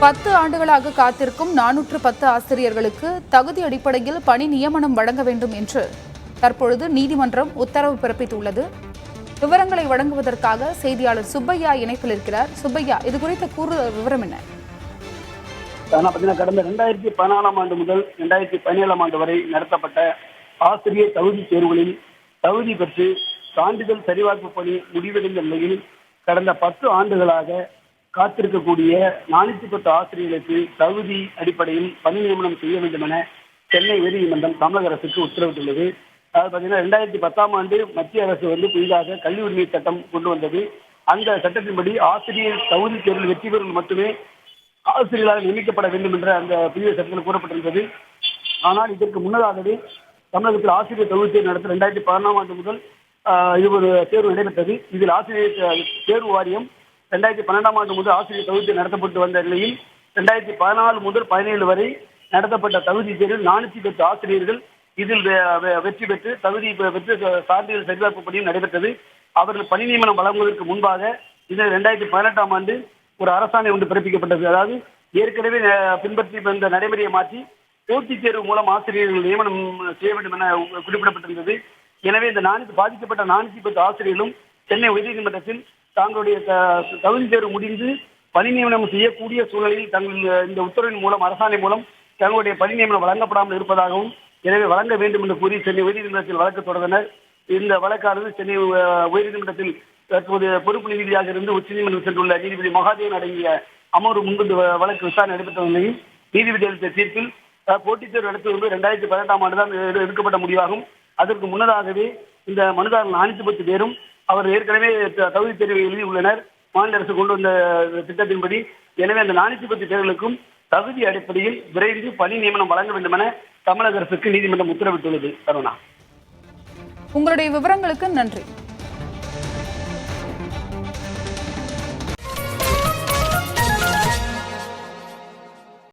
10 ஆண்டுகளாக காத்திருக்கும் 410 ஆசிரியர்களுக்கு தகுதி அடிப்படையில் பணி நியமனம் வழங்க வேண்டும் என்று தற்பொழுது நீதிமன்றம் உத்தரவு பிறப்பித்துள்ளது. விவரங்களை வழங்குவதற்காக செய்தியாளர் சுப்பையா இணைப்பில் இருக்கிறார். சுப்பையா, இது குறித்த விவரம் என்ன? கடந்த 2014 ஆண்டு முதல் 2017 ஆண்டு வரை நடத்தப்பட்ட ஆசிரியர் தகுதி தேர்வுகளில் தகுதி பெற்று சான்றிதழ் சரிபார்ப்பு பணி முடிவடைந்த நிலையில் கடந்த 10 ஆண்டுகளாக காத்திருக்கக்கூடிய 410 ஆசிரியர்களுக்கு தகுதி அடிப்படையில் பணி நியமனம் செய்ய வேண்டும் என சென்னை உயர்நீதிமன்றம் தமிழக அரசுக்கு உத்தரவிட்டுள்ளது. அதாவது பார்த்தீங்கன்னா 2010 ஆண்டு மத்திய அரசு புதிதாக கல்வி உரிமை சட்டம் கொண்டு வந்தது. அந்த சட்டத்தின்படி ஆசிரியர் தகுதி தேர்வில் வெற்றி பெறும் மட்டுமே ஆசிரியர்களாக நியமிக்கப்பட வேண்டும் என்ற அந்த புதிய சட்டத்தில் கூறப்பட்டிருந்தது. ஆனால் இதற்கு முன்னதாகவே தமிழகத்தில் ஆசிரியர் தகுதி தேர்வு நடத்த 2011 ஆண்டு முதல் இது ஒரு தேர்வு நடைபெற்றது. இதில் ஆசிரியர் தேர்வு வாரியம் 2012 ஆண்டு முதல் ஆசிரியர் தகுதி தேர்வு நடத்தப்பட்டு வந்த நிலையில் 2014 முதல் 17 வரை நடத்தப்பட்ட தகுதி தேர்வில் 410 ஆசிரியர்கள் இதில் வெற்றி பெற்று தகுதி பெற்று சான்றிதழ் சரிபார்ப்பு பணியும் நடைபெற்றது. அவர்கள் பணி நியமனம் வழங்குவதற்கு முன்பாக இதில் 2018 ஆண்டு ஒரு அரசாணை ஒன்று பிறப்பிக்கப்பட்டது. அதாவது ஏற்கனவே பின்பற்றி வந்த நடைமுறையை மாற்றி போட்டித் தேர்வு மூலம் ஆசிரியர்கள் நியமனம் செய்ய வேண்டும் என குறிப்பிடப்பட்டிருந்தது. எனவே இந்த பாதிக்கப்பட்ட 410 ஆசிரியர்களும் சென்னை உயர்நீதிமன்றத்தில் தங்களுடைய தகுதி தேர்வு முடிந்து பணி நியமனம் செய்யக்கூடிய சூழலில் தங்கள் இந்த உத்தரவின் மூலம் அரசாணை மூலம் தங்களுடைய பணி நியமனம் வழங்கப்படாமல் இருப்பதாகவும், எனவே வழங்க வேண்டும் என்று கூறி சென்னை உயர்நீதிமன்றத்தில் வழக்கு தொடர்ந்தனர். இந்த வழக்கானது சென்னை உயர்நீதிமன்றத்தில் தற்போது பொறுப்பு நீதிபதியாக இருந்து உச்சநீதிமன்றம் சென்றுள்ள நீதிபதி மகாதேவன் அடங்கிய அமர்வு முன்பு வழக்கு விசாரணை நடைபெற்ற நிலையில் நீதிபதி அளித்த தீர்ப்பில் போட்டித் தேர்வு நடத்துவது 2018 ஆண்டு தான் எடுக்கப்பட்ட முடிவாகும். அதற்கு முன்னதாகவே இந்த மனுதாரர்கள் 410 பேரும் அவர் ஏற்கனவே தகுதி தேர்வை எழுதியுள்ளனர் மாநில அரசு கொண்டு வந்த திட்டத்தின்படி. எனவே அந்த 410 பேர்களுக்கும் தகுதி அடிப்படையில் விரைந்து பணி நியமனம் வழங்க வேண்டும் என தமிழக அரசுக்கு நீதிமன்றம் உத்தரவிட்டுள்ளது. கருணா, உங்களுடைய விவரங்களுக்கு நன்றி.